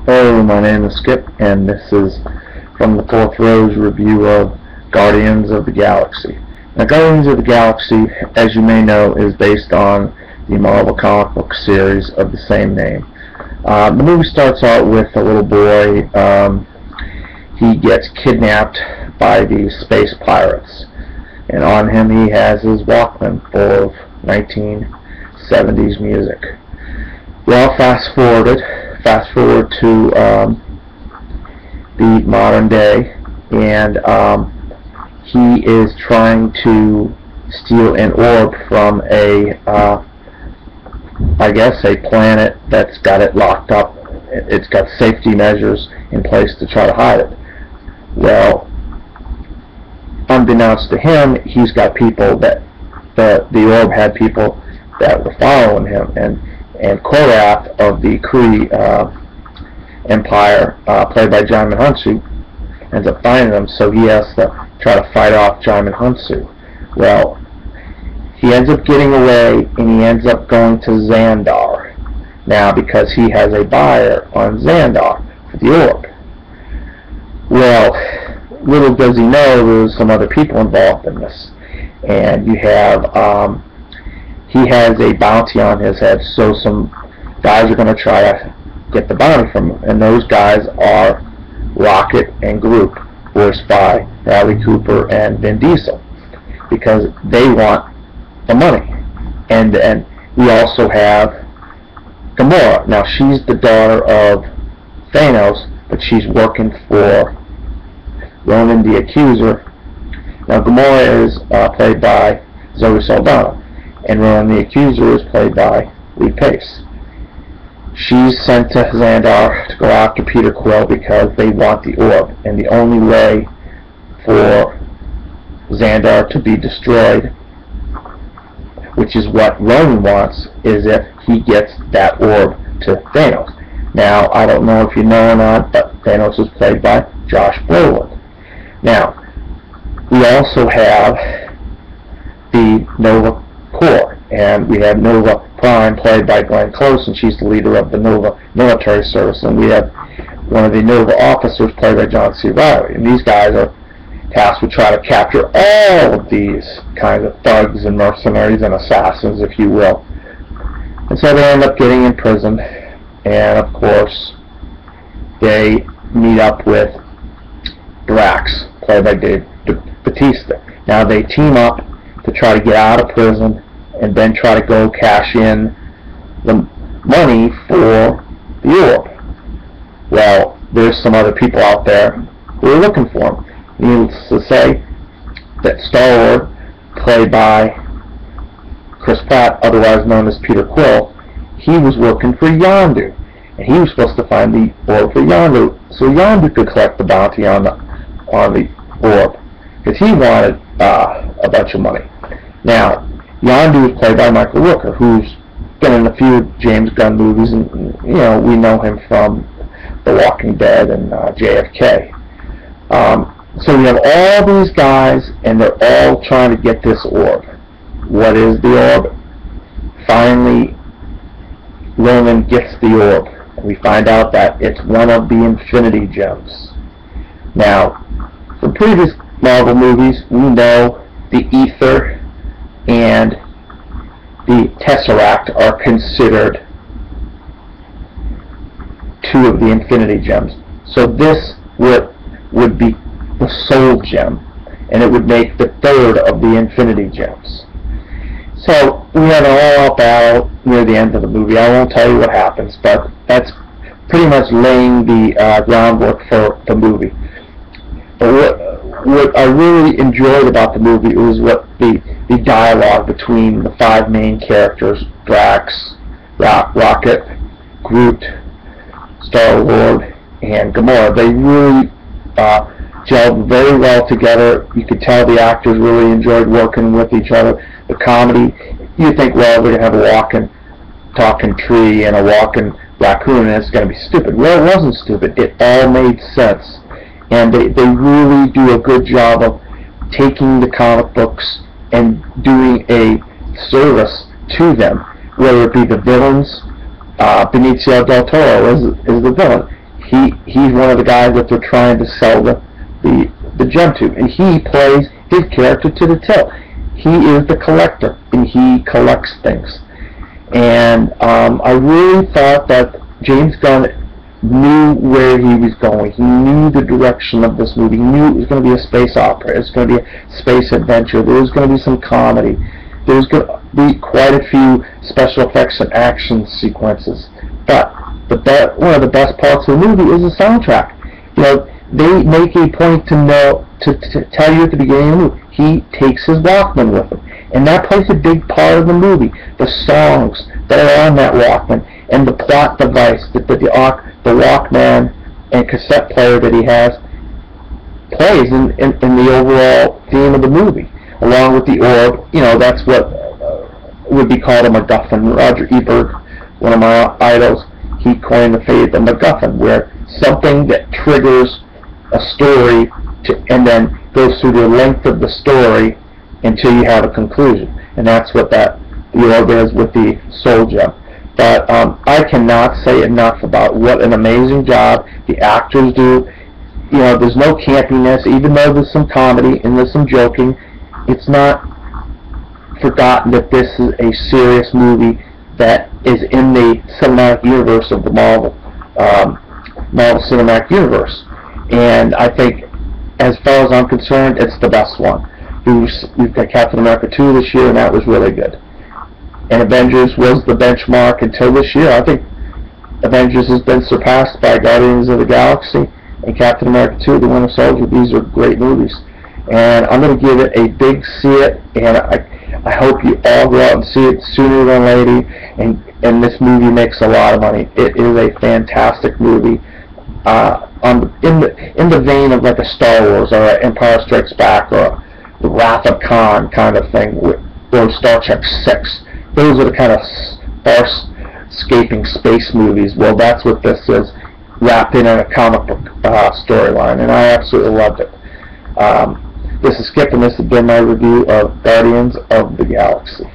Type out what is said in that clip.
Hello, my name is Skip, and this is from the Fourth Row's review of Guardians of the Galaxy. Now, Guardians of the Galaxy, as you may know, is based on the Marvel comic book series of the same name. The movie starts out with a little boy. He gets kidnapped by these space pirates, and on him he has his Walkman full of 1970s music. Well, fast forward to the modern day, and he is trying to steal an orb from I guess a planet that's got it locked up. It's got safety measures in place to try to hide it. Well, unbeknownst to him, he's got people that the orb had people that were following him, and Korath of the Kree Empire, played by Djimon Hounsou, ends up finding him, so he has to try to fight off Djimon Hounsou. Well, he ends up getting away, and he ends up going to Xandar now because he has a buyer on Xandar for the orb. Well, little does he know there's some other people involved in this, and you have he has a bounty on his head, so some guys are going to try to get the bounty from him, and those guys are Rocket and Groot, voiced by Bradley Cooper and Vin Diesel, because they want the money. And we also have Gamora. Now, she's the daughter of Thanos, but she's working for Ronan the Accuser. Now, Gamora is played by Zoe Saldana, and Ronan the Accuser is played by Lee Pace. She's sent to Xandar to go after Peter Quill because they want the orb, and the only way for Xandar to be destroyed, which is what Ronan wants, is if he gets that orb to Thanos. Now, I don't know if you know or not, but Thanos is played by Josh Brolin. Now, we also have the Nova Corps, and we have Nova Prime, played by Glenn Close, and she's the leader of the Nova military service, and we have one of the Nova officers played by John C. Reilly, and these guys are tasked with trying to capture all of these kinds of thugs and mercenaries and assassins, if you will. And so they end up getting in prison, and of course they meet up with Drax, played by Dave Bautista. Now they team up to try to get out of prison and then try to go cash in the money for the orb. Well, there's some other people out there who are looking for him. Needless to say that Star-Lord, played by Chris Pratt, otherwise known as Peter Quill, he was working for Yondu, and he was supposed to find the orb for Yondu, so Yondu could collect the bounty on the orb, because he wanted a bunch of money. Now, Yondu is played by Michael Rooker, who's been in a few James Gunn movies, and we know him from The Walking Dead and JFK. So we have all these guys, and they're all trying to get this orb. What is the orb? Finally, Ronan gets the orb, and we find out that it's one of the Infinity Gems. Now, from previous Marvel movies, we know the Ether and the Tesseract are considered two of the Infinity Gems. So this would be the Soul Gem, and it would make the third of the Infinity Gems. So we have an all-out battle near the end of the movie. I won't tell you what happens, but that's pretty much laying the groundwork for the movie. But what I really enjoyed about the movie was what the dialogue between the five main characters, Drax, Rocket, Groot, Star-Lord, and Gamora. They really gelled very well together. You could tell the actors really enjoyed working with each other. The comedy, you think, well, they're going to have a walking, talking tree and a walking raccoon, and it's going to be stupid. Well, it wasn't stupid. It all made sense. And they really do a good job of taking the comic books and doing a service to them, whether it be the villains. Benicio del Toro is the villain. He's one of the guys that they're trying to sell the gem to, and he plays his character to the till. He is the collector, and he collects things. And I really thought that James Gunn knew where he was going. He knew the direction of this movie. He knew it was going to be a space opera. It was going to be a space adventure. There was going to be some comedy. There was going to be quite a few special effects and action sequences. But one of the best parts of the movie is the soundtrack. You know, they make a point to tell you at the beginning of the movie, he takes his Walkman with him. And that plays a big part of the movie. The songs that are on that Walkman and the plot device that the Walkman and cassette player that he has plays in the overall theme of the movie, along with the orb. You know, that's what would be called a MacGuffin. Roger Ebert, one of my idols, he coined the phrase the MacGuffin, where something that triggers a story and then goes through the length of the story until you have a conclusion. And that's what the orb is with the Soul Gem. But I cannot say enough about what an amazing job the actors do. You know, there's no campiness, even though there's some comedy and there's some joking. It's not forgotten that this is a serious movie that is in the cinematic universe of the Marvel Cinematic Universe. And I think, as far as I'm concerned, it's the best one. We've got Captain America 2 this year, and that was really good. And Avengers was the benchmark until this year. I think Avengers has been surpassed by Guardians of the Galaxy and Captain America 2, The Winter Soldier. These are great movies. And I'm going to give it a big see it, and I hope you all go out and see it sooner than later. And this movie makes a lot of money. It is a fantastic movie. In the vein of like a Star Wars or an Empire Strikes Back or the Wrath of Khan kind of thing, or Star Trek 6. Those are the kind of sparse-scaping space movies. Well, that's what this is, wrapped in a comic book storyline, and I absolutely loved it. This is Skip, and this has been my review of Guardians of the Galaxy.